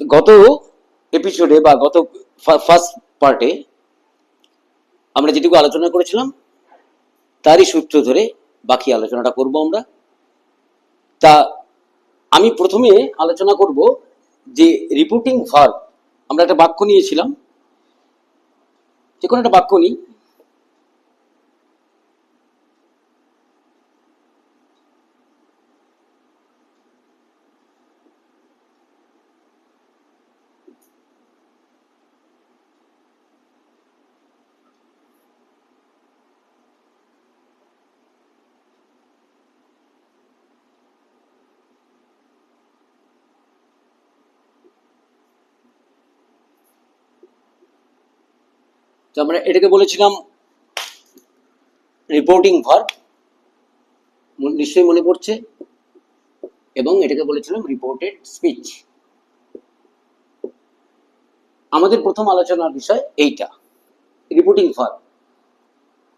গত এপিসোডে বা গত ফার্স্ট পার্টে আমরা যেটুকু আলোচনা করেছিলাম তারই সূত্র ধরে বাকি আলোচনাটা করব আমরা। তা আমি প্রথমে আলোচনা করব যে রিপোর্টিং ভার্ব। আমরা একটা বাক্য নিয়েছিলাম, যে কোনো একটা বাক্য নিই। তো আমরা এটাকে বলেছিলাম রিপোর্টিং ভার্ব, নিশ্চয়ই মনে পড়ছে, এবং এটাকে বলেছিলাম রিপোর্টেড স্পিচ। আমাদের প্রথম আলোচনার বিষয় এইটা, রিপোর্টিং ভার্ব।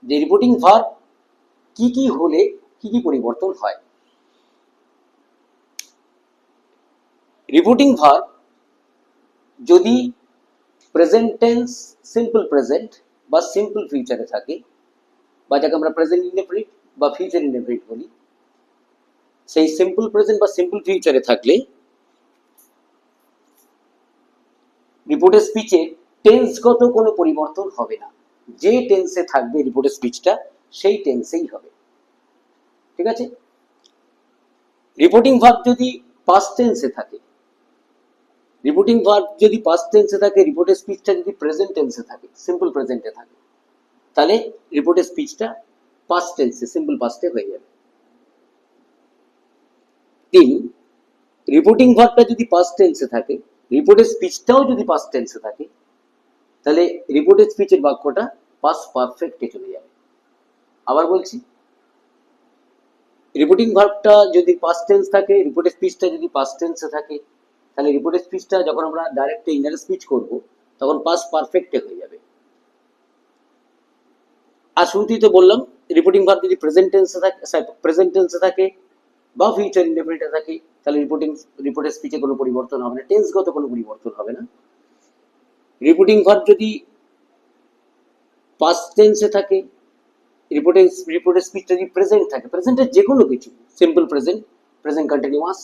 যে রিপোর্টিং ভার্ব কি কি হলে কি কি পরিবর্তন হয়। রিপোর্টিং ভার্ব যদি প্রেজেন্ট টেন্স, সিম্পল প্রেজেন্ট বা সিম্পল ফিউচারে থাকে, বা যাকে আমরা প্রেজেন্ট ইনডেফিনিট বা ফিউচার ইনডেফিনিট বলি, সেই সিম্পল প্রেজেন্ট বা সিম্পল ফিউচারে থাকলে রিপোর্টের স্পিচে টেন্সগত কোনো পরিবর্তন হবে না। যে টেন্সে থাকবে রিপোর্টের স্পিচটা সেই টেন্সেই হবে। ঠিক আছে? রিপোর্টিং ভার্ব যদি পাস্ট টেন্সে থাকে, রিপোর্টিং ভার্ব যদি পাস্ট টেন্সে থাকে, রিপোর্টের স্পিচটা যদি প্রেজেন্ট টেন্সে থাকে, সিম্পল প্রেজেন্টে থাকে, তাহলে রিপোর্টের স্পিচটা পাস্ট টেন্সে, সিম্পল পাস্টে হয়ে যাবে। 3, রিপোর্টিং ভার্বটা যদি পাস্ট টেন্সে থাকে, রিপোর্টের স্পিচটাও যদি পাস্ট টেন্সে থাকে, তাহলে রিপোর্টের স্পিচের বাক্যটা পাস্ট পারফেক্টে চলে যাবে। আবার বলছি, রিপোর্টিং ভার্বটা যদি পাস্ট টেন্স থাকে, রিপোর্টের স্পিচটা যদি পাস্ট টেন্সে থাকে, তাহলে রিপোর্টের স্পিচটা যখন আমরা ডাইরেক্ট ইনার স্পিচ করব তখন পাস্ট পারফেক্টে হয়ে যাবে। আর শুরুতেই তো বললাম, রিপোর্টিং ভার্ব যদি প্রেজেন্ট টেন্সে থাকে বা ফিউচার ইনডেফিনিটে থাকে, তাহলে রিপোর্টের স্পিচে কোনো পরিবর্তন হবে না, টেন্সগত কোনো পরিবর্তন হবে না। রিপোর্টিং ভার্ব যদি পাস্ট টেন্সে থাকে, রিপোর্টের স্পিচটা যদি প্রেজেন্ট থাকে, প্রেজেন্টের যে কোনো কিছু, simple present, present continuous,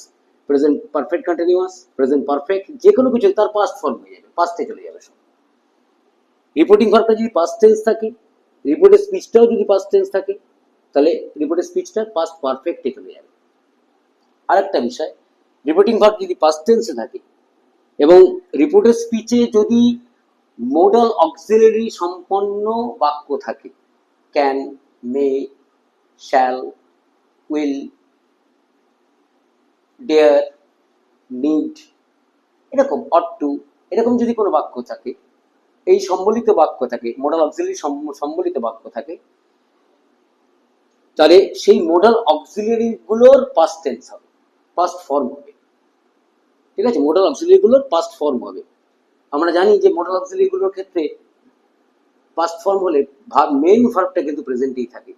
present perfect continuous, present perfect, যে কোনো কিছু তার পাস্ট ফর্ম হয়ে যাবে, পাস্টে চলে যাবে সব। রিপোর্টিং ভার্বটা যদি পাস্ট টেন্স থাকে, রিপোর্টের স্পিচটাও যদি পাস্ট টেন্স থাকে, তাহলে রিপোর্টের স্পিচটা পাস্ট পারফেক্টে চলে যাবে। আরেকটা বিষয়, রিপোর্টিং ভার্ব যদি পাস্ট টেন্সে থাকে এবং রিপোর্টের স্পিচে যদি মোডাল অক্সিলারি সম্পন্ন বাক্য থাকে, can, may, shall, will, dare, need, এরকম অট টু, এরকম যদি কোনো বাক্য থাকে, এই সম্বলিত বাক্য থাকে, মোডাল অক্সিলারি সম্বলিত বাক্য থাকে, তাহলে সেই মোডাল অক্সিলারি গুলোর পাস্ট টেন্স হবে, পাস্ট ফর্ম হবে। ঠিক আছে? মোডাল অক্সিলারি গুলোর পাস্ট ফর্ম হবে। আমরা জানি যে মোডাল অক্সিলারি গুলোর ক্ষেত্রে পাস্ট ফর্ম হলে মেইন ভার্বটা কিন্তু প্রেজেন্টেই থাকে।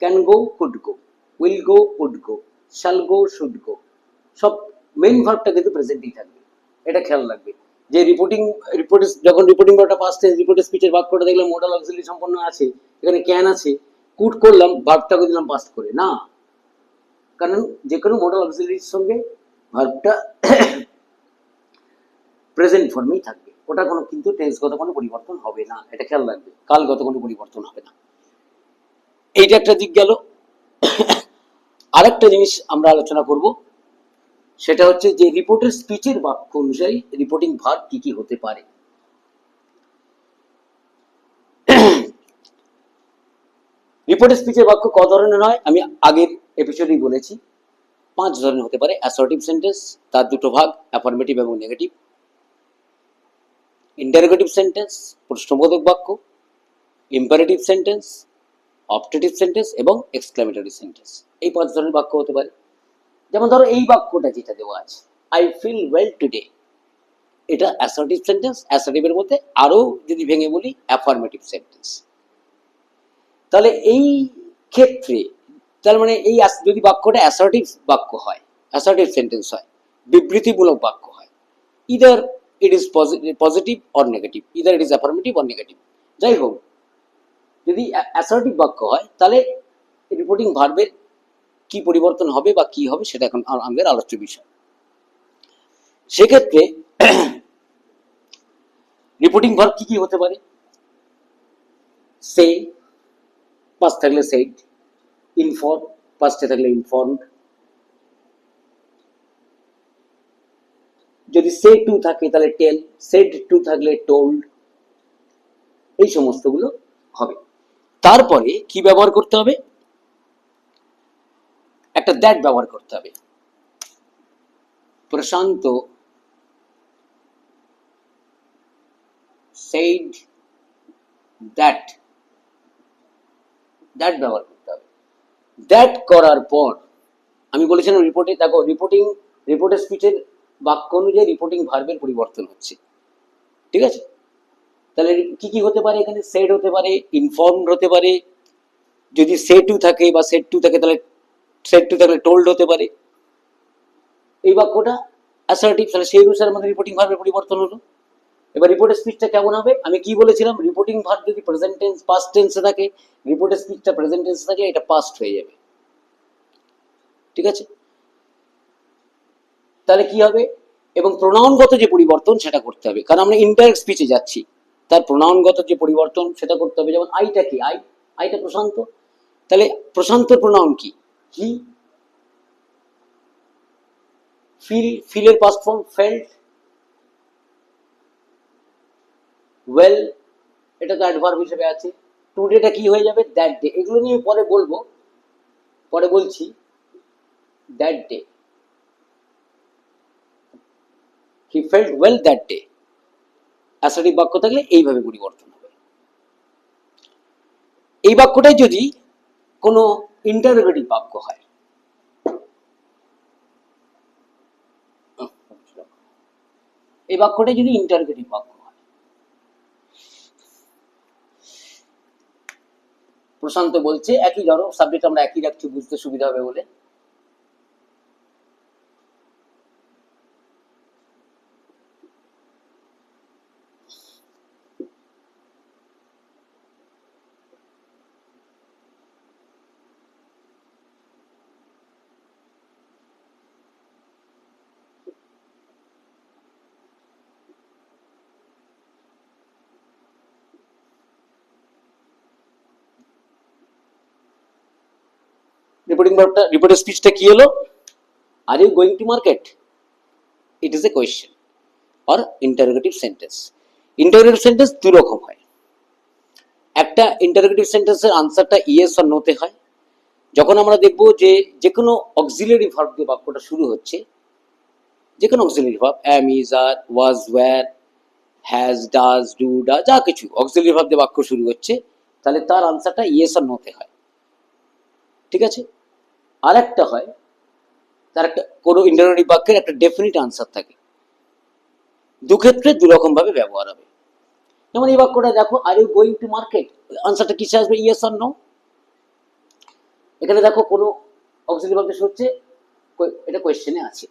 Can go, could go, will go, would go, shall go, should go, সব মেইন ভার্বটা কিন্তু প্রেজেন্টেই থাকবে। এটা খেয়াল রাখবে যে যখন রিপোর্টিং ভার্বটা পাস্ট টেন্স, রিপোর্টের স্পিচের বাক্যটা দেখলাম মোডাল অক্সিলারি সম্পন্ন আছে, এখানে ক্যান আছে, কুড করলাম, ভার্বটাকে দিলাম পাস্ট করে না, কারণ যে কোনো মোডাল অক্সিলারির সঙ্গে ভার্বটা প্রেজেন্ট ফর্মেই থাকবে, ওটা কোনো কিন্তু টেন্সগত কোনো পরিবর্তন হবে না, এটা খেয়াল রাখবে, কালগত কোনো পরিবর্তন হবে না। এইটা একটা দিক গেল। আরেকটা জিনিস আমরা আলোচনা করব, সেটা হচ্ছে যে রিপোর্টের স্পিচের বাক্য অনুযায়ী রিপোর্টিং ভার্ব কি কি হতে পারে। রিপোর্টের স্পিচের বাক্য ক ধরনের হয় আমি আগের এপিসোডেই বলেছি, 5 ধরনের হতে পারে। অ্যাসার্টিভ সেন্টেন্স, তার দুটো ভাগ, অ্যাফার্মেটিভ এবং নেগেটিভ। ইন্টারোগেটিভ সেন্টেন্স, প্রশ্নবোধক বাক্য। ইম্পারেটিভ সেন্টেন্স, অপটেটিভ সেন্টেন্স এবং এক্সক্লেমেটরি সেন্টেন্স। এই 5 ধরনের বাক্য হতে পারে। যেমন ধরো এই বাক্যটা যেটা দেওয়া আছে, আই ফিল ওয়েল টুডে, এটা অ্যাসার্টিভ সেন্টেন্স। অ্যাসার্টিভের মধ্যে আরো যদি ভেঙে বলি অ্যাফার্মেটিভ সেন্টেন্স। তাহলে এই ক্ষেত্রে তার মানে এই যদি বাক্যটা অ্যাসার্টিভ বাক্য হয়, অ্যাসার্টিভ সেন্টেন্স হয়, বিবৃতিমূলক বাক্য হয়, either it is positive or negative, either it is affirmative or negative. যাই হোক, যদি অ্যাসার্টিভ বাক্য হয় তাহলে রিপোর্টিং ভার্বের কি পরিবর্তন হবে বা কি হবে সেটা এখন আমাদের আলোচ্য বিষয়। সেক্ষেত্রে রিপোর্টিং ভার্ব কি কি হতে পারে? সে, পাস্ট থাকলে সেড, ইনফর্ম, পাস্টে থাকলে ইনফর্মড, যদি সে টু থাকে তাহলে টেল, সেড টু থাকলে টোল্ড, এই সমস্তগুলো হবে। তারপরে কি ব্যবহার করতে হবে? একটা দ্যাট ব্যবহার করতে হবে। প্রশান্ত said that, দ্যাট ব্যবহার করতে হবে। দ্যাট করার পর আমি বলেছিলাম রিপোর্টে, দেখো রিপোর্টের স্পিচের বাক্য অনুযায়ী রিপোর্টিং ভার্বের পরিবর্তন হচ্ছে, ঠিক আছে? তাহলে কি কি হতে পারে এখানে? সেড হতে পারে, ইনফর্মড হতে পারে, যদি সে টু থাকে বা সেড টু থাকে তাহলে সেড টু থাকলে টোল্ড হতে পারে। এই বাক্যটা অ্যাসার্টিভ, তাহলে সেই অনুসারে আমাদের রিপোর্টিং ভার্বের পরিবর্তন হলো। এবার রিপোর্টের স্পিচটা কেমন হবে? আমি কি বলেছিলাম, রিপোর্টিং ভার্ব যদি প্রেজেন্ট টেন্স পাস্ট টেন্সে থাকে, রিপোর্টের স্পিচটা প্রেজেন্ট টেন্সে থাকে, এটা পাস্ট হয়ে যাবে, ঠিক আছে? তাহলে কি হবে? এবং প্রোনাউনগত যে পরিবর্তন সেটা করতে হবে, কারণ আমরা ইনডাইরেক্ট স্পিচে যাচ্ছি, তার প্রোনাউনগত যে পরিবর্তন সেটা করতে হবে। যেমন আইটা কি? আইটা প্রশান্ত, তাহলে প্রশান্তর প্রোনাউন কি? হি। ফিলের পাস্ট ফর্ম ফেল্ট। ওয়েল, এটা তো অ্যাডভার্ব হিসেবে আছে। টুডেটা কি হয়ে যাবে? That day. এগুলো নিয়ে পরে বলবো, পরে বলছি। That day, he felt well that day. Assertive বাক্য থাকলে এইভাবে পরিবর্তন হবে। এই বাক্যটাই যদি কোনো ইন্টারোগেটিভ বাক্য হয়, এই বাক্যটাই যদি ইন্টারোগেটিভ বাক্য হয়, প্রশান্ত বলছে, একই ধরো সাবজেক্ট আমরা একই রাখছি বুঝতে সুবিধা হবে বলে, রিপোর্টের স্পিচটা কি হলো? Are you going to market? It is a question or interrogative sentence. Interrogative sentence দুই রকম হয়। একটা ইন্টারোগেটিভ সেন্টেন্সের আনসারটা ইয়েস অর নোতে হয়। যখন আমরা দেখব যে কোনো অক্সিলারি ভার্ব দিয়ে বাক্যটা শুরু হচ্ছে, যে কোনো auxiliary verb, am, is, are, was, were, has, does, do, ডা, যা কিছু অক্সিলারি ভার্ব দিয়ে বাক্য শুরু হচ্ছে, তাহলে তার আনসারটা ইয়েস অর নোতে হয়, ঠিক আছে? আর একটা হয়, তার একটা কোনো ইন্টারোগেটিভ বাক্যের একটা ডেফিনিট আনসার থাকে। দুক্ষেত্রে দুরকম ভাবে ব্যবহার হবে। যেমন এই বাক্যটা দেখো, are you going to market, আনসারটা কিসে আসবে? Yes or no. এখানে দেখো কোনো অক্সিলারি ভার্ব দিয়ে হচ্ছে, এটা কোয়েশ্চেনে আছে।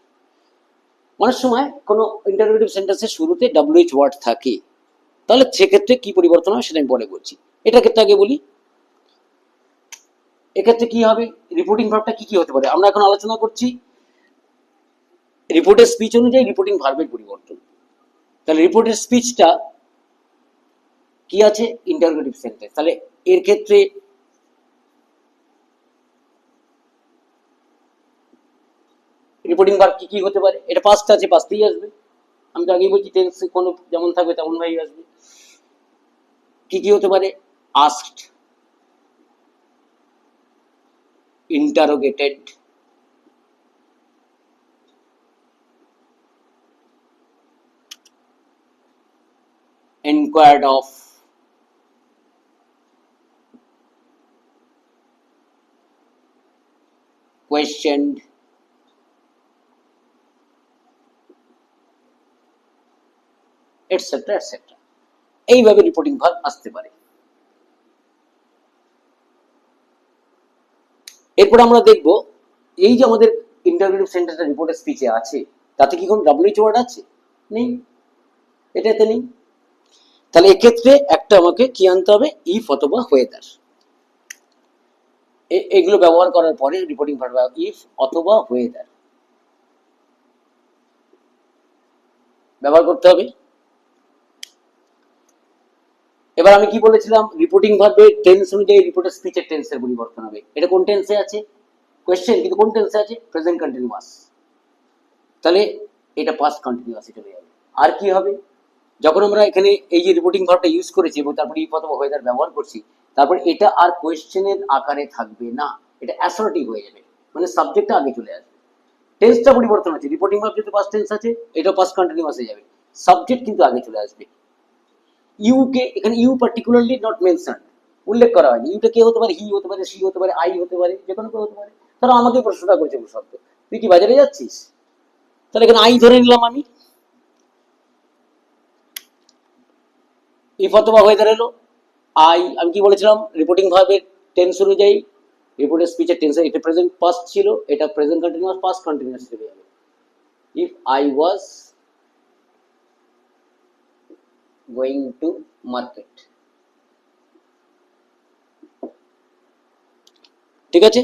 অনেক সময় কোনো ইন্টারোগেটিভ সেন্টেন্সের শুরুতে WH ওয়ার্ড থাকে, তাহলে সেক্ষেত্রে কি পরিবর্তন হয় সেটা আমি পরে বলছি। এটা ক্ষেত্রে আগে বলি, এক্ষেত্রে কি হবে? রিপোর্টিং ভার্বটা কি কি হতে পারে আমরা এখন আলোচনা করছি। রিপোর্টের স্পিচ অনুযায়ী রিপোর্টিং ভার্বের পরিবর্তন। তাহলে রিপোর্টের স্পিচটা কি আছে? Interrogative sentence. তাহলে এর ক্ষেত্রে রিপোর্টিং ভার্ব কি কি হতে পারে? এটা পাস্ট আছে, পাস্টেই আসবে। আমি তো আগেই বলছি টেন্স কোনো যেমন থাকবে তেমন ভাবেই আসবে। কি কি হতে পারে? Asked, interrogated, inquired of, questioned, etc etc। এইভাবে রিপোর্টিং ভার্ব আসতে পারে। এরপর আমরা দেখব, এই যে আমাদের ইন্টারোগেটিভ সেন্টেন্সটা রিপোর্টের স্পিচে আছে, তাতে কি কোনো WH ওয়ার্ড আছে? নেই, এটাতে নেই। তাহলে এক্ষেত্রে একটা আমাকে কি আনতে হবে, ইফ অথবা ওয়েদার। এগুলো ব্যবহার করার পরে রিপোর্টিং ভার্ব ইফ অথবা ওয়েদার ব্যবহার করতে হবে। এবার আমি কি বলেছিলাম, রিপোর্টিং ভার্বের টেন্স অনুযায়ী রিপোর্টের স্পিচের টেন্সের পরিবর্তন হবে। এটা কোন টেন্সে আছে, কোয়েশ্চেন, কিন্তু কোন টেন্সে আছে, প্রেজেন্ট কন্টিনিউয়াস। তাহলে এটা পাস্ট কন্টিনিউয়াসে চলে যাবে। আর কি হবে, যখন আমরা এখানে এই যে রিপোর্টিং ভার্বটা ইউজ করেছি এবং তারপরে ইফ অথবা ওয়েদার ব্যবহার করছি, তারপর এটা আর কোয়েশ্চেনের আকারে থাকবে না, এটা অ্যাসার্টিভ হয়ে যাবে, মানে সাবজেক্টটা আগে চলে আসবে। টেন্সটা পরিবর্তন হচ্ছে, রিপোর্টিং ভার্ব যেহেতু পাস্ট টেন্স আছে, এটা পাস্ট কন্টিনিউয়াস হয়ে যাবে, সাবজেক্ট কিন্তু আগে চলে আসবে। ইউ কে এখানে ইউ পার্টিকুলারলি নট মেনশন, উল্লেখ করা হয়নি। ইউটা কে হতে পারে, হি হতে পারে, সি হতে পারে, আই হতে পারে, যে কোনো কেউ হতে পারে। তারা আমাকে প্রশ্নটা করেছে শব্দ, তুই কি বাজারে যাচ্ছিস, তাহলে এখানে আই ধরে নিলাম আমি। ইফ অথবা ওয়েদার এলো, আই, আমি কি বলেছিলাম, রিপোর্টিং ভার্বের টেন্স অনুযায়ী রিপোর্টের স্পিচের টেন্স, এটা প্রেজেন্ট পাস্ট ছিল, এটা প্রেজেন্ট কন্টিনিউয়াস, পাস্ট কন্টিনিউয়াস চলে যাবে। If I was going to market, ঠিক আছে,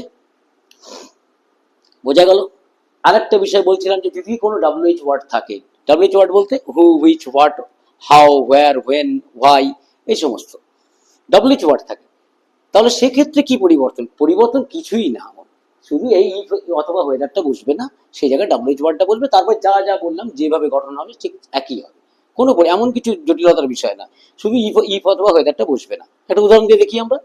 বোঝা গেল। আরেকটা বিষয় বলছিলাম যে যদি কোনো ডাব্লিউএইচ ওয়ার্ড থাকে, ডাব্লিউএইচ ওয়ার্ড বলতে who, which, what, how, where, when, why, এই সমস্ত ডাব্লিউএইচ ওয়ার্ড থাকে, তাহলে সেক্ষেত্রে কি পরিবর্তন, পরিবর্তন কিছুই না, শুধু এই অথবা ওয়েদারটা বসবে না, সেই জায়গায় ডাব্লিউএইচ ওয়ার্ডটা বসবে, তারপর যা যা বললাম যেভাবে গঠন হবে ঠিক একই হবে, কোনো এমন কিছু জটিলতার বিষয় না, শুধু ইফ ইফ অথবা ওয়েদারটা বসবে না। একটা উদাহরণ দিয়ে দেখি আমরা।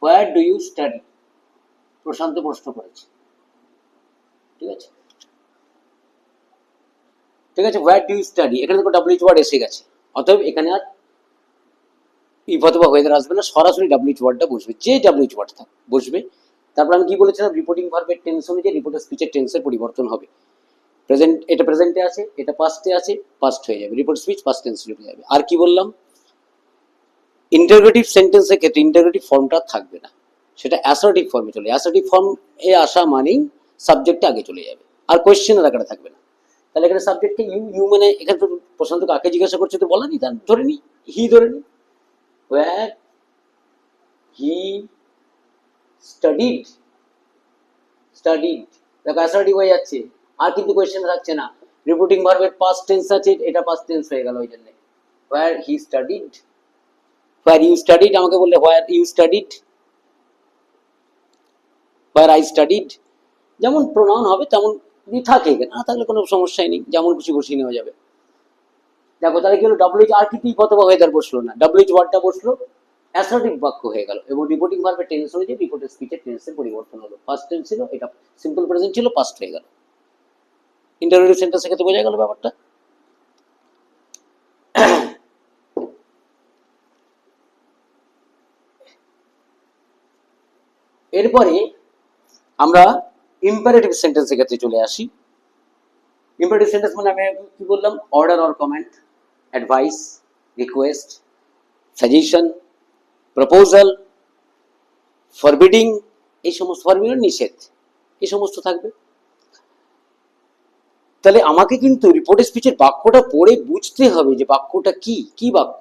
হোয়ার ডু ইউ স্টাডি, প্রশান্ত প্রশ্ন করেছে, ঠিক আছে, ঠিক আছে, হোয়ার ডু ইউ স্টাডি, এখানে দেখো ডাব্লিউএইচ ওয়ার্ড এসে গেছে, অতএব এখানে আর ইফ অথবা ওয়েদার আসবে না, সরাসরি ডাব্লিউএইচ ওয়ার্ডটা বসবে, যে ডাব্লিউএইচ ওয়ার্ড থাক বসবে। তারপর আমি কি বলেছিলাম, রিপোর্টিং ভার্বের টেন্স অনুযায়ী রিপোর্টের স্পিচের টেন্সের পরিবর্তন হবে। প্রেজেন্ট, এটা প্রেজেন্টে আছে, এটা পাস্টে আছে, পাস্ট হয়ে যাবে, রিপোর্ট স্পিচ পাস্ট টেন্সে চলে যাবে। আর কি বললাম, ইন্টারোগেটিভ সেন্টেন্সের ক্ষেত্রে ইন্টারোগেটিভ ফর্মটা থাকবে না, সেটা অ্যাসার্টিভ ফর্মে চলে, অ্যাসার্টিভ ফর্ম এ আসা মানেই সাবজেক্টটা আগে চলে যাবে, আর কোয়েশ্চেনের আকারে থাকবে না। তাহলে এখানে সাবজেক্টকে ইউ, ইউ মানে এখানে তো প্রশান্ত কাকে জিজ্ঞাসা করছে তো বলা নি, তার ধরে নি হি, ধরে নি হোয়ার হি স্টাডিড, স্টাডিড, দেখো অ্যাসার্টিভ হয়ে যাচ্ছে, আর কিন্তু কোয়েশ্চেন থাকছে না, রিপোর্টিং ভার্বের পাস্ট টেন্স আছে, এটা পাস্ট টেন্স হয়ে গেল ওই জন্য, where he studied, where you studied, আমাকে বললে where you studied, where I studied, যেমন প্রোনাউন হবে তেমন যদি থাকে, না থাকলে কোনো সমস্যাই নেই, যেমন কিছু বসিয়ে নেওয়া যাবে। দেখো তাহলে কি হলো, ডাব্লিউএইচ আর কি অথবা ওয়েদার বসলো না, ডাব্লিউএইচ ওয়ার্ডটা বসলো, অ্যাসার্টিভ বাক্য হয়ে গেল, এবং রিপোর্টিং ভার্বের টেন্স অনুযায়ী রিপোর্টের স্পিচের টেন্সের পরিবর্তন হলো, ফার্স্ট টেন্স ছিল এটা সিম্পল প্রেজেন্ট ছিল, পাস্ট হয়ে গেল। ইন্টারোগেটিভ সেন্টেন্সের ক্ষেত্রে বোঝা গেল ব্যাপারটা। এরপরে আমরা ইম্পারেটিভ সেন্টেন্সের ক্ষেত্রে চলে আসি। ইম্পারেটিভ সেন্টেন্স মানে আমি কি বললাম, order or comment, advice, request, suggestion, proposal, forbidding, এই সমস্ত, ফরবিডিং নিষেধ, এই সমস্ত থাকবে। তাহলে আমাকে কিন্তু রিপোর্টের স্পিচের বাক্যটা পড়ে বুঝতে হবে যে বাক্যটা কি, কি বাক্য,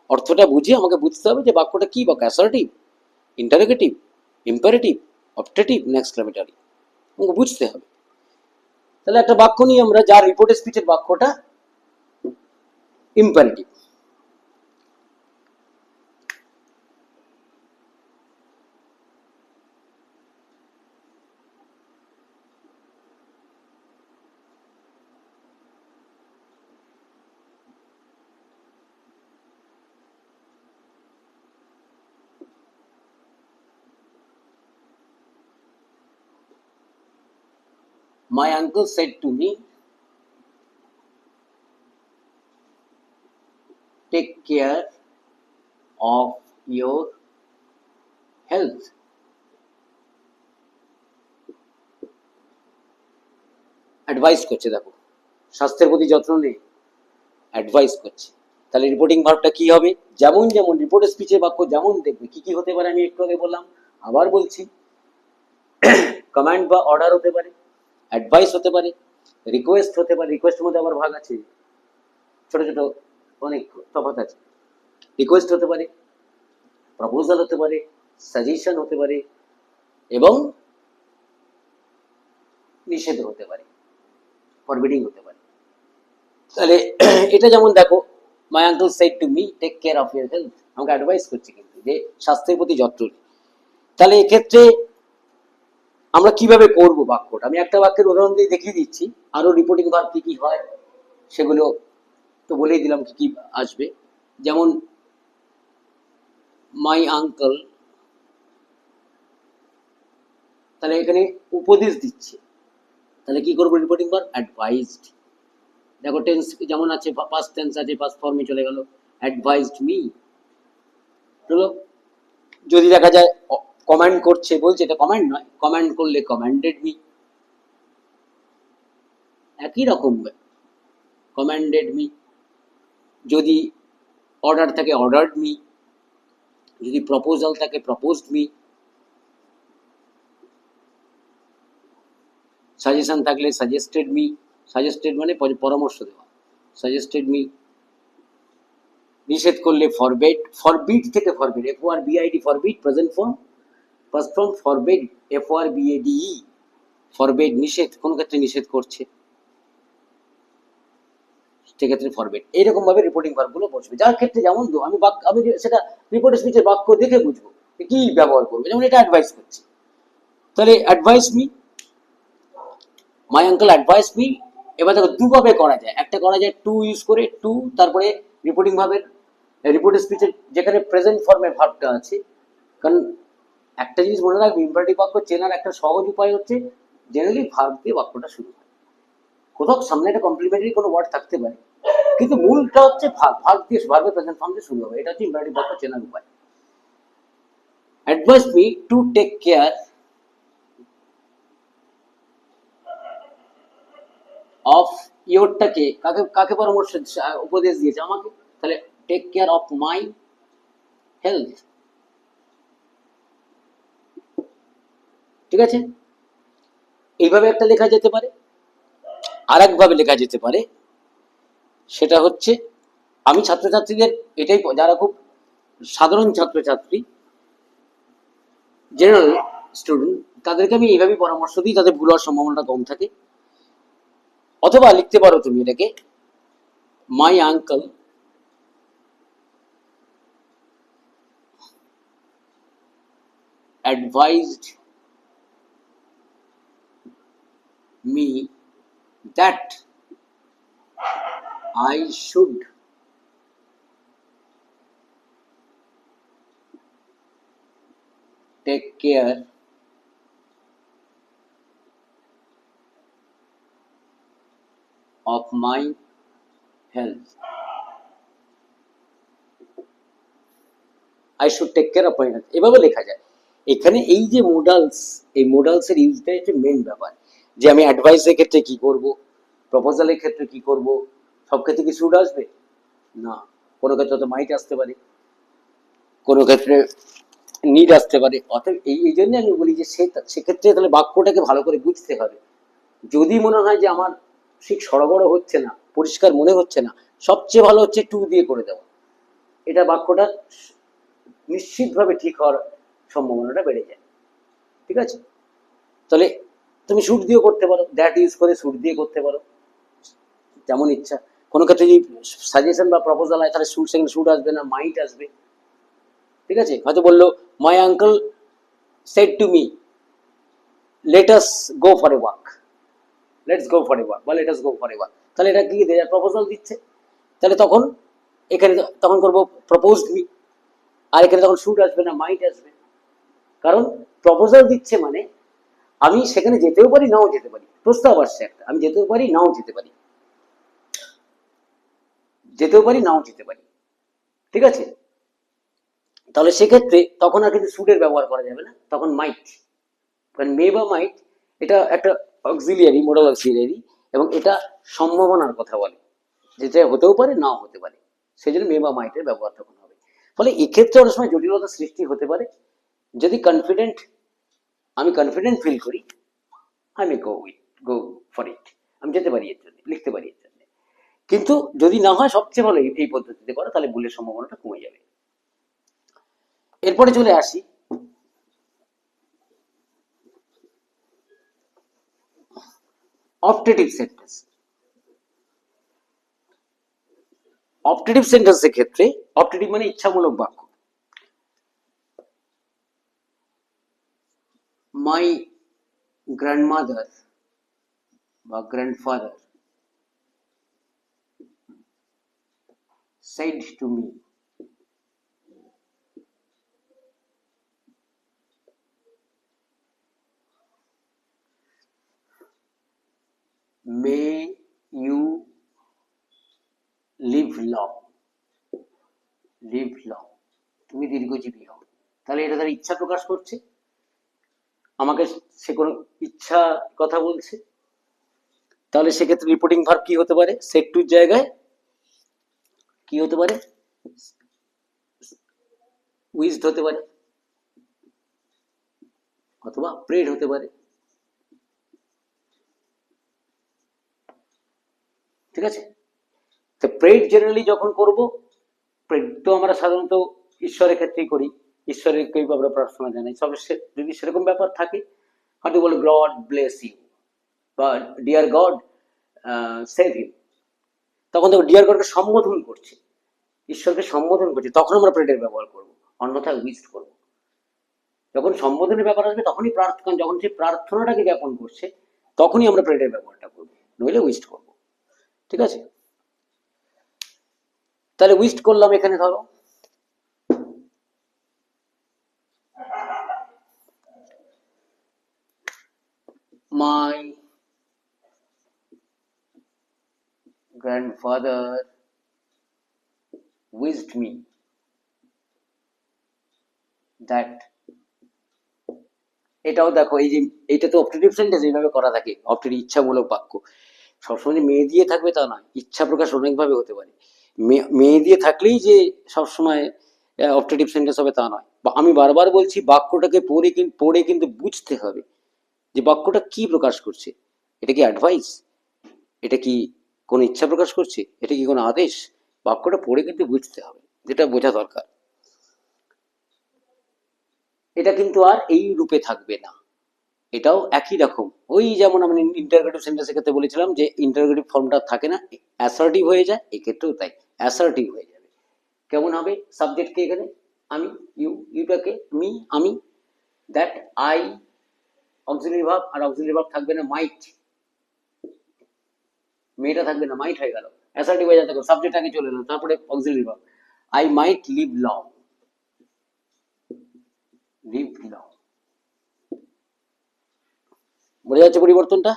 অর্থটা বুঝে আমাকে বুঝতে হবে যে বাক্যটা কি বাক্য, অ্যাসার্টিভ, ইন্টারোগেটিভ, ইম্পারেটিভ, অপটেটিভ না এক্সক্লেমেটরি, আমাকে বুঝতে হবে। তাহলে একটা বাক্য নিয়ে আমরা, যার রিপোর্টের স্পিচের বাক্যটা imperative, my uncle said to me, take care of your health. Advice করছে, দেখো স্বাস্থ্যের প্রতি যত্ন নেই, অ্যাডভাইস করছে। তাহলে রিপোর্টিং ভার্বটা কি হবে? যেমন যেমন রিপোর্ট স্পিচের বাক্য যেমন দেখবে কি কি হতে পারে, আমি একটু আগে বললাম, আবার বলছি। কমান্ড বা অর্ডার হতে পারে, অ্যাডভাইস হতে পারে, রিকোয়েস্ট হতে পারে। রিকোয়েস্টের মধ্যে আবার ভাগ আছে, ছোট ছোট অনেক তফাৎ আছে। রিকোয়েস্ট হতে পারে, প্রপোজাল হতে পারে, সাজেশন হতে পারে, এবং নিষেধ হতে পারে, ফরবিডিং হতে পারে। তাহলে এটা যেমন দেখো, my uncle said to me take care of your health, আমাকে অ্যাডভাইস করছে কিন্তু যে স্বাস্থ্যের প্রতি যত্ন নিই। তাহলে এক্ষেত্রে আমরা কিভাবে করব বাক্যটা, আমি একটা বাক্যের উদাহরণ দিয়ে দেখিয়ে দিচ্ছি। আরো রিপোর্টিং ভার্ব কি কি হয় সেগুলো তো বলেই দিলাম কি কি আসবে। যেমন মাই আঙ্কেল, তাহলে এখানে উপদেশ দিচ্ছে, তাহলে কি করবো রিপোর্টিং ভার্ব অ্যাডভাইজড। দেখো টেন্স যেমন আছে, পাস্ট টেন্স আছে, পাস্ট ফর্মে চলে গেল, অ্যাডভাইজড মি হলো। যদি দেখা যায় কমান্ড করছে, বলছে এটা কমান্ড নয়, কমান্ড করলে কমান্ডেড মি, একই রকম কমান্ডেড মি। যদি অর্ডার থাকে অর্ডার্ড মি, যদি প্রপোজাল থাকে প্রপোজড মি, সাজেশন থাকলে সাজেস্টেড মি, সাজেস্টেড মানে পরামর্শ দেওয়া, সাজেস্টেড মি। নিষেধ করলে ফরবেড, ফরবিড থেকে forbid, F O R B I D forbid, present form, first form forbade, F O R B A D E, forbade নিষেধ, কোন ক্ষেত্রে নিষেধ করছে সেক্ষেত্রে ফরবেড। এইরকম ভাবে রিপোর্টিং ভার্বগুলো বসবে, যার ক্ষেত্রে যেমন আমি সেটা রিপোর্ট স্পিচের বাক্য দেখে বুঝবো কি ব্যবহার করবো। যেমন এটা অ্যাডভাইস করছে, তাহলে advice me, my uncle advice me. এবার দেখো দুভাবে করা যায়, একটা করা যায় টু ইউজ করে, টু তারপরে রিপোর্টিং ভার্বের, রিপোর্ট স্পিচের যেখানে প্রেজেন্ট ফর্মের ভার্বটা আছে। কারণ একটা জিনিস মনে রাখবে, ইম্পারেটিভ বাক্য চেনার একটা সহজ উপায় হচ্ছে জেনারেলি ভার্ব দিয়ে বাক্যটা শুরু হয়। কোথাও সামনে একটা কমপ্লিমেন্টারি কোনো ওয়ার্ড থাকতে পারে, কিন্তু মূলটা হচ্ছে ভার্ব, ভার্ব দিয়ে, ভার্বের প্রেজেন্ট ফর্ম দিয়ে শুরু হবে। এটা হচ্ছে ইম্পারেটিভ বাক্য চেনার উপায়। Advise me to take care of ইয়োরটাকে কাকে কাকে পরামর্শ উপদেশ দিয়েছে? আমাকে। তাহলে take care of my health, ঠিক আছে। এইভাবে একটা লেখা যেতে পারে। আর একভাবে লেখা যেতে পারে, সেটা হচ্ছে আমি ছাত্রছাত্রীদের এটাই, যারা খুব সাধারণ ছাত্রছাত্রী, জেনারেল স্টুডেন্ট, তাদেরকে আমি এইভাবেই পরামর্শ দিই, তাদের ভুল হওয়ার সম্ভাবনাটা কম থাকে। অথবা লিখতে পারো তুমি এটাকে, my uncle advised me that I should take care of my health. I should take care of my health, এভাবে লেখা যায়। এখানে এই যে মোডালস, এই মোডালসের ইউজটা হচ্ছে মেন ব্যাপার, যে আমি অ্যাডভাইসের ক্ষেত্রে কি করব, প্রপোজালের ক্ষেত্রে কি করব, সব ক্ষেত্রে কি শুড আসবে না, কোনো ক্ষেত্রে তো মাইট আসতে পারে, কোনো ক্ষেত্রে নিড আসতে পারে। অতএব এই জন্য আমি বলি যে সেক্ষেত্রে তাহলে বাক্যটাকে ভালো করে বুঝতে হবে। যদি মনে হয় যে আমার ঠিক সরবরাহ হচ্ছে না, পরিষ্কার মনে হচ্ছে না, সবচেয়ে ভালো হচ্ছে টু দিয়ে করে দেওয়া। এটা বাক্যটা নিশ্চিতভাবে ঠিক হওয়ার সম্ভাবনাটা বেড়ে যায়, ঠিক আছে। তাহলে তুমি শুট দিয়েও করতে পারো, দ্যাট ইউজ করে শুট দিয়ে করতে পারো, যেমন ইচ্ছা। কোনো ক্ষেত্রে যদি সাজেশন বা প্রপোজাল হয়, তাহলে শুট, সেখানে শুট আসবে না, মাইট আসবে, ঠিক আছে। হয়তো বললো my uncle said to me let us go for a walk, let's go for a walk বা let us go for a walk, তাহলে এটা কি প্রপোজাল দিচ্ছে। তাহলে তখন এখানে তখন করবো প্রপোজড মি, আর এখানে তখন শুট আসবে না, মাইট আসবে। কারণ প্রপোজাল দিচ্ছে মানে আমি সেখানে যেতেও পারি, নাও যেতে পারি, প্রস্তাব আসছে একটা, আমি যেতেও পারি, নাও যেতে পারি, যেতেও পারি, নাও যেতে পারি, ঠিক আছে। তাহলে সেক্ষেত্রে তখন আর কিন্তু শুডের ব্যবহার করা যাবে না, তখন মাইট। কারণ মে বা মাইট এটা একটা অক্সিলিয়ারি, মোডাল অক্সিলিয়ারি, এবং এটা সম্ভাবনার কথা বলে, যেটা হতেও পারে নাও হতে পারে, সেই জন্য মে বা মাইটের ব্যবহার তখন হবে। ফলে এক্ষেত্রে অনেক সময় জটিলতা সৃষ্টি হতে পারে। যদি আমি কনফিডেন্ট ফিল করি, আমি গো ফর ইট, আমি যেতে পারি এর জন্য, লিখতে পারি এর জন্য। কিন্তু যদি না হয়, সবচেয়ে ভালো এই পদ্ধতিতে করা, তাহলে ভুলের সম্ভাবনাটা কমে যাবে। এরপরে চলে আসি অপটেটিভ সেন্টেন্স। অপটেটিভ সেন্টেন্সের ক্ষেত্রে, অপটেটিভ মানে ইচ্ছামূলক বাক্য। মাই গ্র্যান্ডমাদার বা grandfather said to me, may you live long, তুমি দীর্ঘজীবী হও। তাহলে এটা তার ইচ্ছা প্রকাশ করছে, আমাকে সে কোনো ইচ্ছা কথা বলছে। তাহলে সেক্ষেত্রে রিপোর্টিং ভার্ব কি হতে পারে? সেড টুর জায়গায় কি হতে পারে? উইজড হতে পারে, অথবা প্রেড হতে পারে। ঠিক আছে, তো প্রেড জেনারেলি যখন করব, প্রেড তো আমরা সাধারণত ঈশ্বরের ক্ষেত্রেই করি, ঈশ্বরকেই আমরা প্রার্থনা জানাই। তবে যদি সেরকম ব্যাপার থাকে, হয়তো বলে গড ব্লেস ইউ বা ডিয়ার গড সেভ ইউ, তখন দেখো ডিয়ার গডকে সম্বোধন করছে, ঈশ্বরকে সম্বোধন করছে, তখন আমরা প্রেডের ব্যবহার করব, অন্যথায় উইস্ট করব। যখন সম্বোধনের ব্যাপার আসবে তখনই প্রার্থনা, যখন সে প্রার্থনাটাকে জ্ঞাপন করছে তখনই আমরা প্রেডের ব্যবহারটা করব, নইলে উইস্ট করব। ঠিক আছে, তাহলে উইস্ট করলাম এখানে, ধরো মাই grandfather wished me that, এটাও দেখো, এই যে এইটা তো অপটেটিভ সেন্টেন্স, এইভাবে করা থাকে অপটেটিভ ইচ্ছামূলক বাক্য। সবসময় মেয়ে দিয়ে থাকবে তা নয়, ইচ্ছা প্রকাশ অনেকভাবে হতে পারে। মেয়ে দিয়ে থাকলেই যে সবসময় অপটেটিভ সেন্টেন্স হবে তা নয়। আমি বারবার বলছি, বাক্যটাকে পড়ে কিন্তু বুঝতে হবে যে বাক্যটা কি প্রকাশ করছে। এটা কি অ্যাডভাইস? এটা কি কোনো ইচ্ছা প্রকাশ করছে? এটা কি কোনো আদেশ? বাক্যটা পড়ে কিন্তু বুঝতে হবে, যেটা বোঝা দরকার। এটা কিন্তু আর এই রূপে থাকবে না, এটাও একই রকম। ওই যেমন আমি ইন্টারোগেটিভ সেন্টেন্সের ক্ষেত্রে বলেছিলাম যে ইন্টারোগেটিভ ফর্মটা থাকে না, অ্যাসার্টিভ হয়ে যায়, এক্ষেত্রেও তাই অ্যাসার্টিভ হয়ে যাবে। কেমন হবে? সাবজেক্টকে এখানে আমি, ইউটাকে মি, আমি, দ্যাট, আই, অক্সিলারি ভার্ব, আর অক্সিলারি ভার্ব থাকবে না মাইট, মেয়েটা থাকবে না, মাইট হয়ে গেল, অ্যাসার্টিভ হয়ে যাবে, সাবজেক্ট আগে চলে এলো, তারপরে auxiliary verb. I might live long, বোঝা যাচ্ছে পরিবর্তনটা?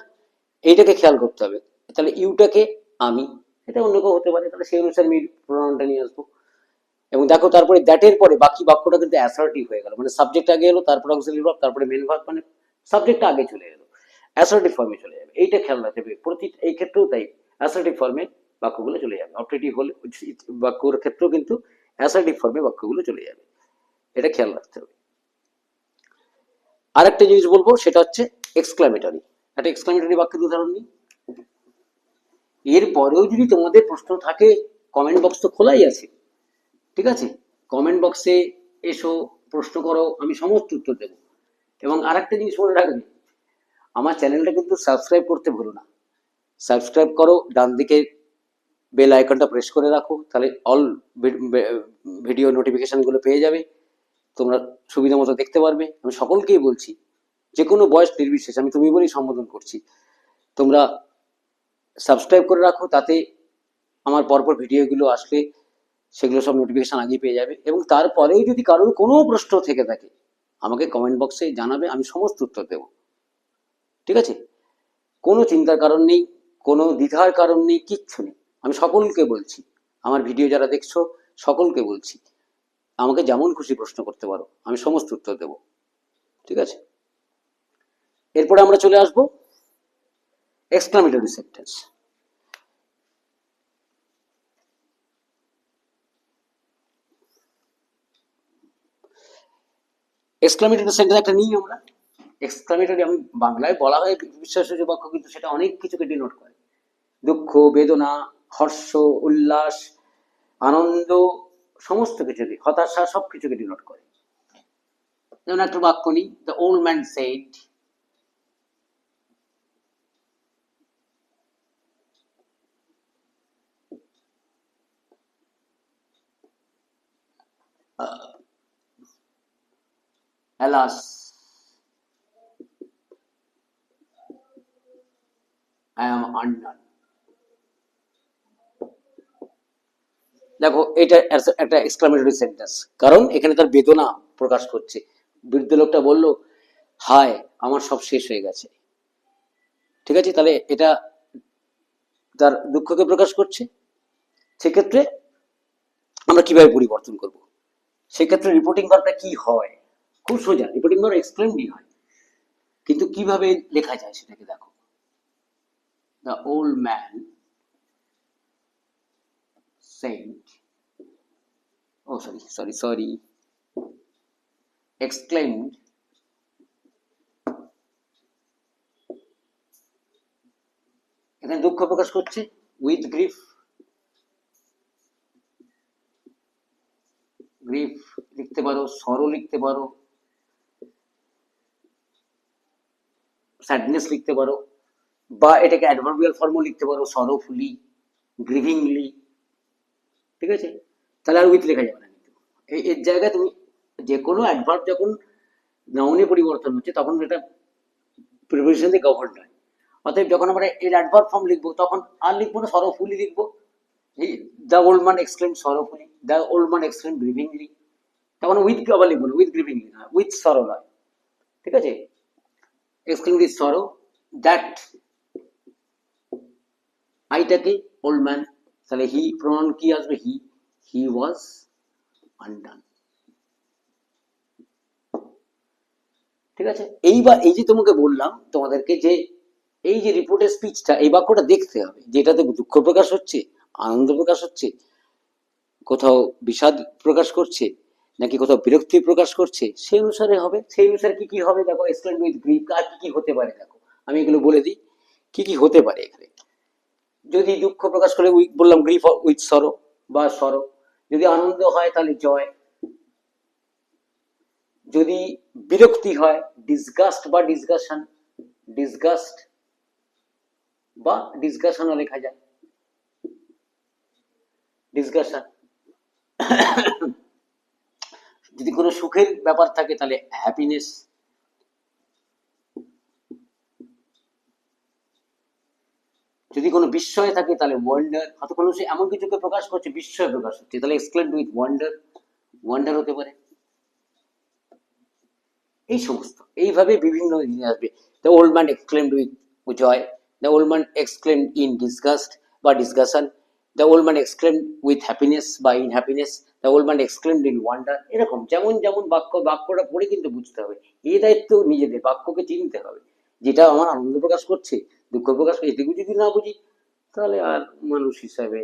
এইটাকে খেয়াল করতে হবে। তাহলে ইউটাকে আমি, এটা অন্য কেউ হতে পারে, তাহলে সেই অনুসারে আমি প্রোনাউনটা নিয়ে আসবো। এবং দেখো তারপরে দ্যাটের পরে বাকি বাক্যটা কিন্তু অ্যাসার্টিভ হয়ে গেল, মানে সাবজেক্ট আগে এলো, তারপরে অক্সিলারি ভার্ব, তারপরে মেন ভার্ব, মানে সাবজেক্টটা আগে চলে এলো, অ্যাসার্টিভ ফর্মে চলে যাবে। এইটা খেয়াল রাখতে হবে, এই ক্ষেত্রেও তাই অ্যাসার্টিভ ফর্মে বাক্যগুলো চলে যাবে। অপটেটিভ হলে বাক্যর ক্ষেত্রেও কিন্তু অ্যাসার্টিভ ফর্মে বাক্যগুলো চলে যাবে, এটা খেয়াল রাখতে হবে। আরেকটা জিনিস বলবো, সেটা হচ্ছে এক্সক্লামেটরি। একটা এক্সক্লামেটরি বাক্যের উদাহরণ নিই। এরপরেও যদি তোমাদের প্রশ্ন থাকে, কমেন্ট বক্স তো খোলাই আছে, ঠিক আছে, কমেন্ট বক্সে এসো, প্রশ্ন করো, আমি সমস্ত উত্তর দেবো। এবং আরেকটা জিনিস মনে রাখবে, আমার চ্যানেলটা কিন্তু সাবস্ক্রাইব করতে ভুলো না। সাবস্ক্রাইব করো, ডান দিকে বেল আইকনটা প্রেস করে রাখো, তাহলে অল ভিডিও নোটিফিকেশনগুলো পেয়ে যাবে, তোমরা সুবিধা মতো দেখতে পারবে। আমি সকলকেই বলছি, যে কোনো বয়স নির্বিশেষে, আমি তুমি বলেই সম্বোধন করছি, তোমরা সাবস্ক্রাইব করে রাখো, তাতে আমার পরপর ভিডিওগুলো আসলে সেগুলো সব নোটিফিকেশন আগেই পেয়ে যাবে। এবং তারপরেও যদি কারোর কোনো প্রশ্ন থেকে থাকে, আমাকে কমেন্ট বক্সে জানাবে, আমি সমস্ত উত্তর দেব। ঠিক আছে, কোনো চিন্তার কারণ নেই, কোনো দ্বিধার কারণ নেই, কিচ্ছু নেই। আমি সকলকে বলছি, আমার ভিডিও যারা দেখছো সকলকে বলছি, আমাকে যেমন খুশি প্রশ্ন করতে পারো, আমি সমস্ত উত্তর দেব। ঠিক আছে, এরপরে আমরা চলে আসবো এক্সক্লামেটরি সেন্টেন্স। এক্সক্লামেটরি সেন্টেন্স একটা নিই আমরা। এক্সক্লামেটরি আমি বাংলায় বলা হয় বিশ্বাসযোগ্য বাক্য, কিন্তু সেটা অনেক কিছুকে ডিনোট করে। দুঃখ, বেদনা, হর্ষ, উল্লাস, আনন্দ, সমস্ত কিছুকে, হতাশা, সব কিছুকে ডিনোট করে। যেমন একটা বাক্য নিই, the old man said, alas, I am undone. দেখো এটা একটা এক্সক্লামেটরি সেন্টেন্স, কারণ এখানে তার বেদনা প্রকাশ করছে। বৃদ্ধ লোকটা বলল, হায় আমার সব শেষ হয়ে গেছে। ঠিক আছে, তাহলে এটা তার দুঃখকে প্রকাশ করছে। সেক্ষেত্রে আমরা কিভাবে পরিবর্তন করব? সেক্ষেত্রে রিপোর্টিং ভার্বটা কি হয়? খুব সোজা, রিপোর্টিং ভার্ব এক্সক্লেমডই হয়, কিন্তু কিভাবে লেখা যায় সেটাকে দেখো। The old man said, oh sorry, exclaimed, এখানে দুঃখ প্রকাশ করছে, উইথ গ্রিফ। গ্রিফ লিখতে পারো, সরো লিখতে পারো, স্যাডনেস লিখতে পারো, বা এটাকে অ্যাডভার্বিয়াল ফর্মও লিখতে পারো, সরোফুলি, গ্রিভিংলি। ঠিক আছে, তাহলে আর উইথ লেখা যাবে না। কিন্তু এর জায়গায় তুমি যে কোনো অ্যাডভার্ব যখন নাউনে পরিবর্তন হচ্ছে তখন এটা প্রিপোজিশন দিয়ে গভর্ন হয়। অতএব যখন আমরা এর অ্যাডভার্ব ফর্ম লিখবো তখন আর লিখবো না সরোফুলি লিখবো, the old man exclaimed sorrowfully, the old man exclaimed grievingly. তখন উইথ আবার লিখবো না, উইথ গ্রিভিংলি না, উইথ সরো নয়। ঠিক আছে, এক্সক্লেমড উইথ সরো, দ্যাট আইটাকে ওল্ড ম্যান, তাহলে হি প্রনাউন কি আসবে? He was undone. ঠিক আছে, এইবার এই যে তোমাকে বললাম তোমাদেরকে যে এই যে রিপোর্টের স্পিচটা, এই বাক্যটা দেখতে হবে যেটাতে দুঃখ প্রকাশ হচ্ছে, আনন্দ প্রকাশ হচ্ছে, কোথাও বিষাদ প্রকাশ করছে, নাকি কোথাও বিরক্তি প্রকাশ করছে, সেই অনুসারে হবে। সেই অনুসারে কি কি হবে দেখো, এক্সপ্লেন উইথ গ্রিফ আর কি কি হতে পারে দেখো, আমি এগুলো বলে দিই কি কি হতে পারে এখানে। যদি দুঃখ প্রকাশ করে বললাম গ্রিফ উইথ সরো বা সরো, যদি আনন্দ হয় তাহলে জয়, যদি বিরক্তি হয় ডিসগাস্ট বা ডিসগাশন, ডিসগাস্ট বা ডিসগাশনও লেখা যায়, ডিসগাশন। যদি কোনো সুখের ব্যাপার থাকে তাহলে হ্যাপিনেস, যদি কোনো বিস্ময় থাকে তাহলে ওয়ান্ডার, হয়তো কোনো সে এমন কিছুকে প্রকাশ করছে, বিস্ময় প্রকাশ হচ্ছে, তাহলে এক্সক্লেমড উইথ ওয়ান্ডার, ওয়ান্ডার হতে পারে। এই সমস্ত এইভাবে বিভিন্ন জিনিস আসবে। The old man exclaimed with joy, the old man exclaimed in disgust বা discussion, the old man exclaimed with happiness বা in happiness, the old man exclaimed in wonder. এরকম যেমন যেমন বাক্যটা পড়ে কিন্তু বুঝতে হবে। এই দায়িত্ব নিজেদের, বাক্যকে চিনতে হবে, যেটা আমার আনন্দ প্রকাশ করছে, দুঃখ প্রকাশ করছে, এটুকু যদি না বুঝি তাহলে আর মানুষ হিসাবে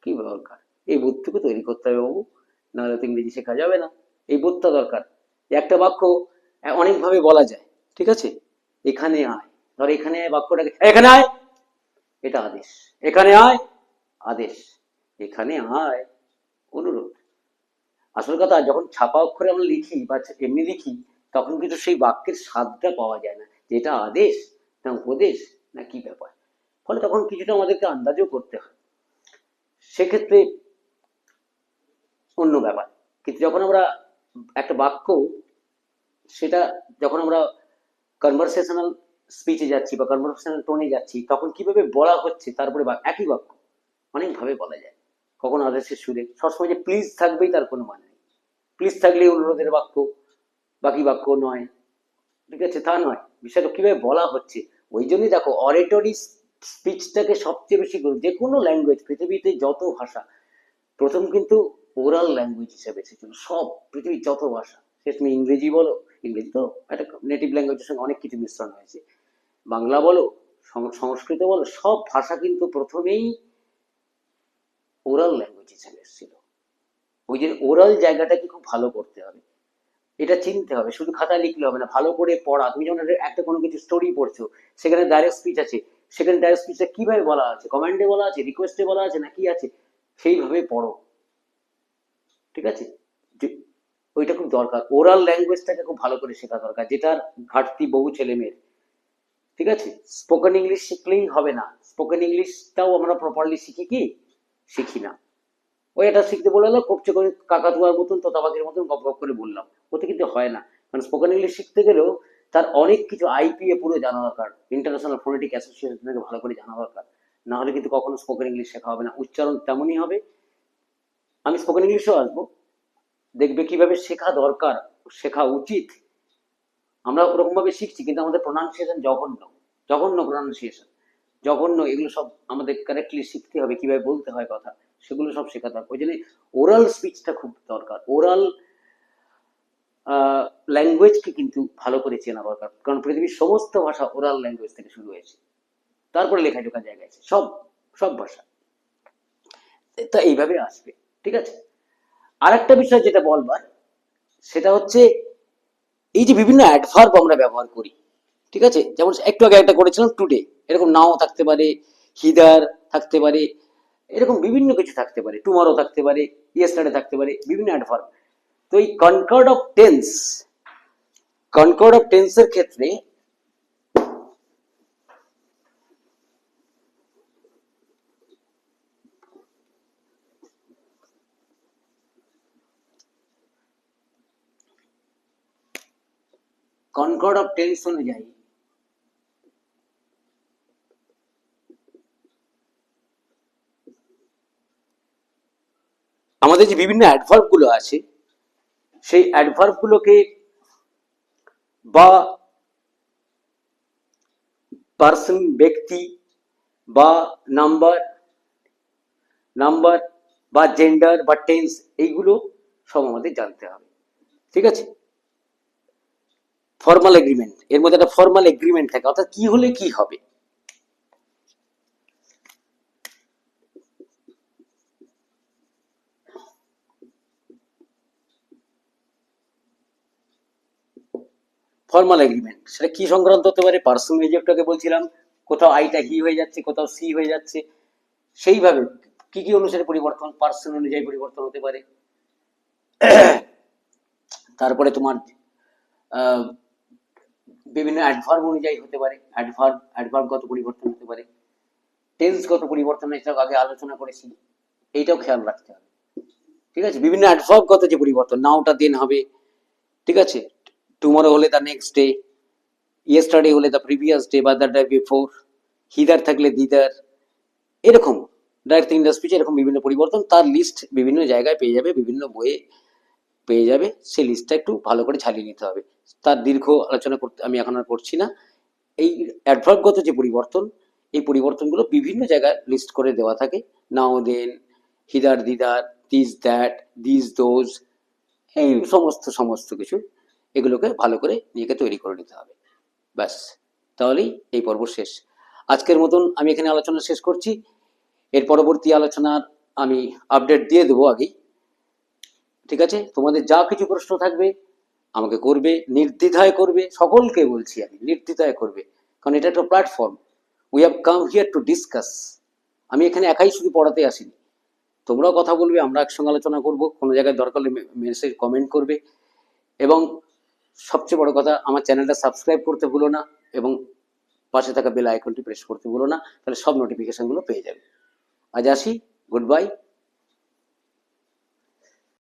কি দরকার? এই বোধটুকু তৈরি করতে হবে বাবু, নাহলে তো ইংরেজি শেখা যাবে না। এই বোধটা দরকার। একটা বাক্য অনেকভাবে বলা যায়। ঠিক আছে, এখানে আয়, ধর এখানে বাক্যটাকে এখানে আয়, এটা আদেশ। এখানে আয় আদেশ, এখানে আয় অনুরোধ। আসল কথা যখন ছাপা অক্ষরে আমরা লিখি বা এমনি লিখি তখন কিন্তু সেই বাক্যের স্বাদটা পাওয়া যায় না, যে এটা আদেশ না উপদেশ না কি ব্যাপার। ফলে তখন কিছুটা আমাদেরকে আন্দাজও করতে হয়, সেক্ষেত্রে অন্য ব্যাপার। কিন্তু যখন আমরা একটা বাক্য, সেটা যখন আমরা কনভারসেশনাল স্পিচে যাচ্ছি বা কনভারসেশনাল টোনে যাচ্ছি তখন কিভাবে বলা হচ্ছে, তারপরে একই বাক্য অনেকভাবে বলা যায়। কখনো আদেশের সুরে, সবসময় যে প্লিজ থাকবেই তার কোনো মানে নেই। প্লিজ থাকলেই অনুরোধের বাক্য, বাকি বাক্য নয়। ঠিক আছে, তা নয়, বিষয়টা কিভাবে বলা হচ্ছে। ওই জন্যই দেখো অরেটরি স্পিচটাকে সবচেয়ে বেশি, যে কোনো ল্যাঙ্গুয়েজ পৃথিবীতে যত ভাষা, প্রথম কিন্তু ওরাল ল্যাঙ্গুয়েজ হিসেবে এসেছিল। সব পৃথিবীর যত ভাষা, সে তুমি ইংরেজি বলো, ইংরেজি তো একটা নেটিভ ল্যাঙ্গুয়েজের সঙ্গে অনেক কিছু মিশ্রণ হয়েছে, বাংলা বলো, সংস্কৃত বলো, সব ভাষা কিন্তু প্রথমেই ওরাল ল্যাঙ্গুয়েজ হিসেবে এসেছিল। ওই যে ওরাল জায়গাটাকে খুব ভালো করতে হবে, এটা চিনতে হবে। শুধু খাতায় লিখলে হবে না, ভালো করে পড়া। তুমি যখন একটা কোনো কিছু স্টোরি পড়ছো, সেখানে ডাইরেক্ট স্পিচ আছে, সেখানে ডাইরেক্ট স্পিচটা কিভাবে বলা আছে, কমান্ডে বলা আছে, রিকোয়েস্টে বলা আছে, না কি আছে, সেইভাবে পড়ো। ঠিক আছে, ওইটা খুব দরকার। ওরাল ল্যাঙ্গুয়েজটাকে খুব ভালো করে শেখা দরকার, যেটার ঘাটতি বহু ছেলে মেয়ের। ঠিক আছে, স্পোকেন ইংলিশ শিখলেই হবে না। স্পোকেন ইংলিশটাও আমরা প্রপারলি শিখি কি, শিখি না। ওই এটা শিখতে বললো কপচে করে কাকাতুয়ার মতন, তোতা পাখির মতন গপ গপ করে বললাম, ওতে কিন্তু হয় না। কারণ স্পোকেন ইংলিশ শিখতে গেলেও তার অনেক কিছু আইপিএ পুরো জানা দরকার, ইন্টারন্যাশনাল ফোনেটিক অ্যাসোসিয়েশন থেকে ভালো করে জানা দরকার। না হলে কিন্তু কখনো স্পোকেন ইংলিশ শেখা হবে না। উচ্চারণ তেমনই হবে। আমি স্পোকেন ইংলিশেও আসবো, দেখবে কিভাবে শেখা দরকার, শেখা উচিত। আমরা ওরকম ভাবে শিখছি, কিন্তু আমাদের প্রোনাউন্সিয়েশন জঘন্য, জঘন্য প্রোনাউন্সিয়েশন, জঘন্য। এগুলো সব আমাদের কারেক্টলি শিখতে হবে, কিভাবে বলতে হয় কথা, সেগুলো সব শেখা দরকার। ওই জন্য ওরাল স্পিচটা খুব দরকার। ওরাল ল্যাঙ্গুয়েজকে কিন্তু ভালো করে চেনা দরকার, কারণ পৃথিবীর সমস্ত ভাষা ওরাল ল্যাঙ্গুয়েজ থেকে শুরু হয়েছে, তারপরে লেখা ঢোকা জায়গা আছে, সব সব ভাষা। তা এইভাবে আসবে। ঠিক আছে, আর একটা বিষয় যেটা বলবার, সেটা হচ্ছে এই যে বিভিন্ন অ্যাডভার্ব আমরা ব্যবহার করি। ঠিক আছে, যেমন একটু আগে একটা করেছিলাম টুডে, এরকম নাও থাকতে পারে, হিদার থাকতে পারে, এরকম বিভিন্ন কিছু থাকতে পারে, টুমারো থাকতে পারে, ইয়েস্টারডে থাকতে পারে, বিভিন্ন অ্যাডভার্ব। তো এই কনকর্ড অফ টেন্সের ক্ষেত্রে কনকর্ড অফ টেন্স অনুযায়ী আমাদের যে বিভিন্ন অ্যাডভার্ব গুলো আছে, সেই অ্যাডভার্ব গুলোকে বা পার্সন, ব্যক্তি, বা নাম্বার নাম্বার বা জেন্ডার বা টেন্স, এইগুলো সব আমাদের জানতে হবে। ঠিক আছে, ফর্মাল এগ্রিমেন্ট, এর মধ্যে একটা ফর্মাল এগ্রিমেন্ট থাকে, অর্থাৎ কি হলে কি হবে। ফর্মাল এগ্রিমেন্ট সেটা কি সংক্রান্ত হতে পারে, পার্সোনাল একটাকে বলছিলাম, কোথাও আইটা হি হয়ে যাচ্ছে, কোথাও সি হয়ে যাচ্ছে, সেইভাবে কি কি অনুসারে পরিবর্তন, পার্সন অনুযায়ী পরিবর্তন হতে পারে। তারপরে তোমার বিভিন্ন অ্যাডভার্ব অনুযায়ী হতে পারে, অ্যাডভার্বগত পরিবর্তন হতে পারে, টেন্সগত পরিবর্তন, এটা আগে আলোচনা করেছি, এইটাও খেয়াল রাখতে হবে। ঠিক আছে, বিভিন্ন অ্যাডভার্বগত যে পরিবর্তন, নাওটা দেন হবে। ঠিক আছে, টুমরো হলে দ্য নেক্সট ডে, ইয়েস্টারডে হলে দ্য প্রিভিয়াস ডে বা দ্য ডে বিফোর, হিদার থাকলে দিদার, এরকম ডাইরেক্ট ইন্ডাস্ট স্পিচ, এরকম বিভিন্ন পরিবর্তন, তার লিস্ট বিভিন্ন জায়গায় পেয়ে যাবে, বিভিন্ন বইয়ে পেয়ে যাবে। সেই লিস্টটা একটু ভালো করে ঝালিয়ে নিতে হবে। তার দীর্ঘ আলোচনা করতে আমি এখন আর করছি না। এই অ্যাডভার্বগত যে পরিবর্তন, এই পরিবর্তনগুলো বিভিন্ন জায়গায় লিস্ট করে দেওয়া থাকে, নাও দেন, হিদার দিদার, দিস দ্যাট, দিস দোজ, এই সমস্ত সমস্ত কিছু, এগুলোকে ভালো করে নিজেকে তৈরি করে নিতে হবে। ব্যাস, তাহলেই এই পর্ব শেষ। আজকের মতন আমি এখানে আলোচনা শেষ করছি। এর পরবর্তী আলোচনার আমি আপডেট দিয়ে দেবো আগেই। ঠিক আছে, তোমাদের যা কিছু প্রশ্ন থাকবে আমাকে করবে, নির্দ্বিধায় করবে, সকলকে বলছি আমি, নির্দ্বিধায় করবে, কারণ এটা একটা platform. We have come here to discuss. আমি এখানে একাই শুধু পড়াতে আসিনি, তোমরাও কথা বলবে, আমরা একসঙ্গে আলোচনা করব, কোনো জায়গায় দরকার হলে মেসেজ কমেন্ট করবে। এবং সবচেয়ে বড় কথা, আমার চ্যানেলটা সাবস্ক্রাইব করতে ভুলো না, এবং পাশে থাকা বেল আইকনটি প্রেস করতে ভুলো না, তাহলে সব নোটিফিকেশনগুলো পেয়ে যাবে। আজ আসি, গুড বাই।